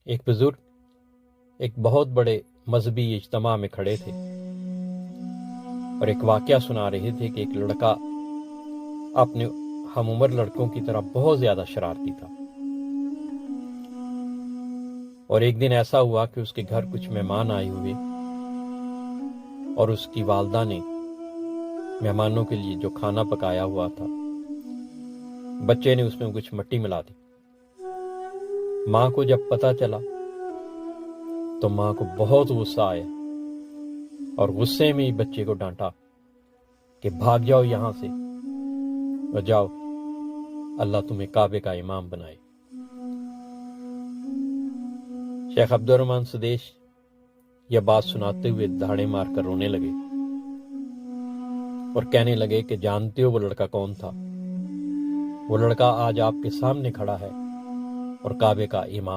ایک بزرگ ایک بہت بڑے مذہبی اجتماع میں کھڑے تھے اور ایک واقعہ سنا رہے تھے کہ ایک لڑکا اپنے ہم عمر لڑکوں کی طرح بہت زیادہ شرارتی تھا، اور ایک دن ایسا ہوا کہ اس کے گھر کچھ مہمان آئے ہوئے اور اس کی والدہ نے مہمانوں کے لیے جو کھانا پکایا ہوا تھا، بچے نے اس میں کچھ مٹی ملا دی۔ ماں کو جب پتہ چلا تو ماں کو بہت غصہ آیا اور غصے میں ہی بچے کو ڈانٹا کہ بھاگ جاؤ یہاں سے اور جاؤ، اللہ تمہیں کعبے کا امام بنائے۔ شیخ عبد الرحمن سدیش یہ بات سناتے ہوئے دھاڑے مار کر رونے لگے اور کہنے لگے کہ جانتے ہو وہ لڑکا کون تھا؟ وہ لڑکا آج آپ کے سامنے کھڑا ہے اور کعبے کا امام